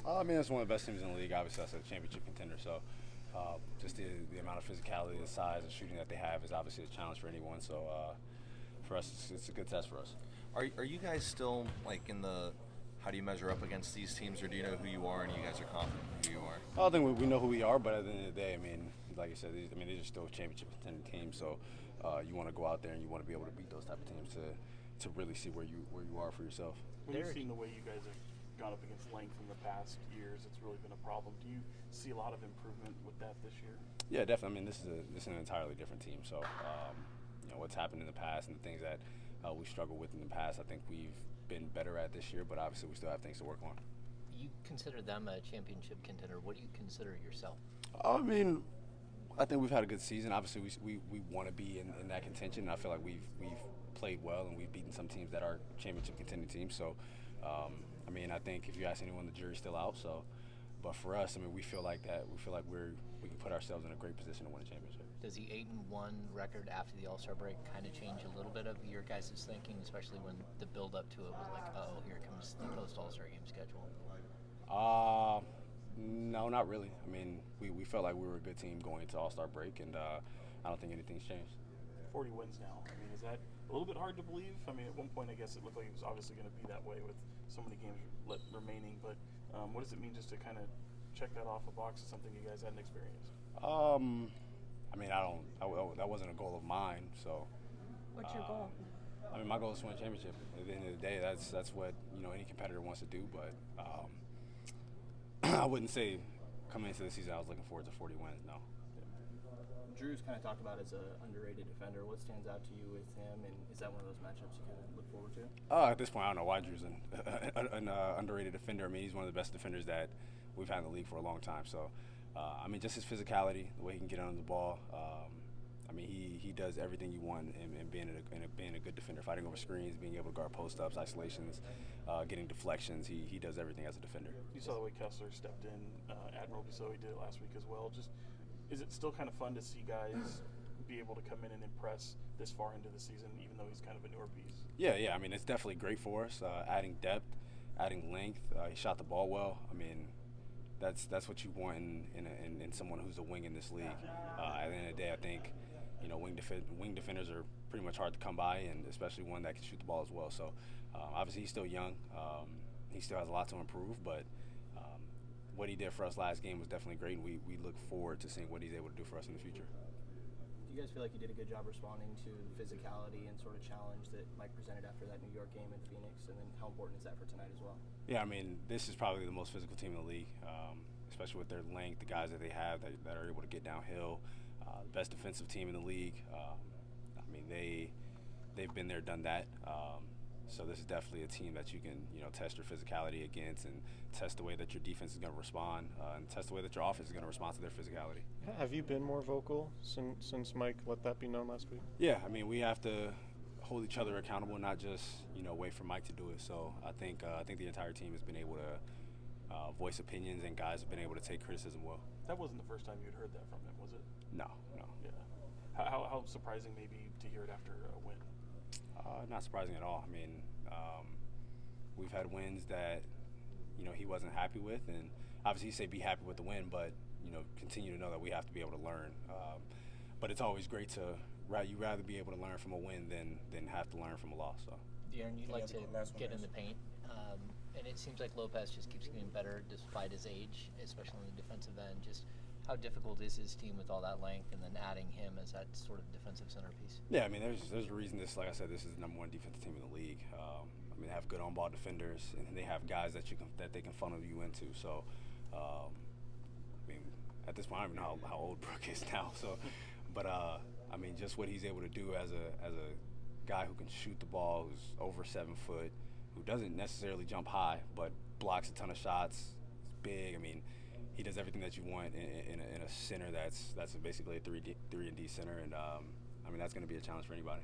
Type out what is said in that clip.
I mean, it's one of the best teams in the league. Obviously, that's a championship contender. So, just the amount of physicality, the size, and shooting that they have is obviously a challenge for anyone. So, for us, it's a good test for us. Are you guys still like in the how do you measure up against these teams, or do you know who you are and you guys are confident in who you are? I don't think we know who we are, but at the end of the day, I mean, like you said, these are still championship contending teams. So, you want to go out there and you want to be able to beat those type of teams to really see where you are for yourself. When you've seen the way you guys have gone up against length in the past years, it's really been a problem. Do you see a lot of improvement with that this year? Yeah, definitely. I mean, this is an entirely different team. So, what's happened in the past and the things that we struggled with in the past, I think we've been better at this year. But obviously, we still have things to work on. You consider them a championship contender. What do you consider yourself? I mean, I think we've had a good season. Obviously, we want to be in that contention. I feel like we've played well and we've beaten some teams that are championship contending teams. So, I mean, I think if you ask anyone, the jury's still out. So, but for us, I mean, we feel like that. We feel like we can put ourselves in a great position to win a championship. Does the 8-1 record after the All-Star break kind of change a little bit of your guys' thinking, especially when the build-up to it was like, oh, here comes the post-All-Star game schedule? No, not really. I mean, we felt like we were a good team going into All-Star break, and I don't think anything's changed. 40 wins now. I mean, is that a little bit hard to believe? I mean, at one point, I guess it looked like it was obviously going to be that way with so many games remaining. But what does it mean just to kind of check that off a box as something you guys hadn't experienced? I mean, that wasn't a goal of mine. So, What's your goal? I mean, my goal is to win a championship. At the end of the day, that's what any competitor wants to do. But I wouldn't say coming into the season I was looking forward to 40 wins. No. Drew's kind of talked about as an underrated defender. What stands out to you with him, and is that one of those matchups you kind of look forward to? At this point, I don't know why Drew's an underrated defender. I mean, he's one of the best defenders that we've had in the league for a long time. So, I mean, just his physicality, the way he can get under the ball. I mean, he does everything you want in being a good defender, fighting over screens, being able to guard post-ups, isolations, getting deflections. He does everything as a defender. You saw the way Kessler stepped in admirably, so he did it last week as well. Just, is it still kind of fun to see guys be able to come in and impress this far into the season, even though he's kind of a newer piece? Yeah. I mean, it's definitely great for us, adding depth, adding length. He shot the ball well. I mean, that's what you want in someone who's a wing in this league. At the end of the day, I think wing defenders are pretty much hard to come by, and especially one that can shoot the ball as well. So obviously he's still young. He still has a lot to improve, but what he did for us last game was definitely great, and we look forward to seeing what he's able to do for us in the future. Do you guys feel like you did a good job responding to the physicality and sort of challenge that Mike presented after that New York game in Phoenix, and then how important is that for tonight as well? Yeah, I mean, this is probably the most physical team in the league, especially with their length, the guys that they have that are able to get downhill. The best defensive team in the league. I mean, they've been there, done that. So this is definitely a team that you can test your physicality against, and test the way that your defense is going to respond, and test the way that your offense is going to respond to their physicality. Have you been more vocal since Mike let that be known last week? Yeah, I mean, we have to hold each other accountable, not just wait for Mike to do it. So I think the entire team has been able to voice opinions, and guys have been able to take criticism well. That wasn't the first time you'd heard that from him, was it? No. Yeah. How surprising maybe to hear it after a win? Not surprising at all. I mean, we've had wins that he wasn't happy with, and obviously he said be happy with the win, but continue to know that we have to be able to learn. But it's always great to you rather be able to learn from a win than have to learn from a loss. So. De'Aaron, you'd like to get in the paint, and it seems like Lopez just keeps getting better despite his age, especially on the defensive end. Just how difficult is his team with all that length, and then adding him as that sort of defensive centerpiece? Yeah, I mean, there's a reason like I said, this is the #1 defensive team in the league. I mean, they have good on-ball defenders, and they have guys that they can funnel you into. So, I mean, at this point, I don't even know how old Brooke is now. So, but I mean, just what he's able to do as a guy who can shoot the ball, who's over 7 foot, who doesn't necessarily jump high, but blocks a ton of shots. He's big. I mean, he does everything that you want in a center that's basically a 3 and D center, and I mean, that's going to be a challenge for anybody.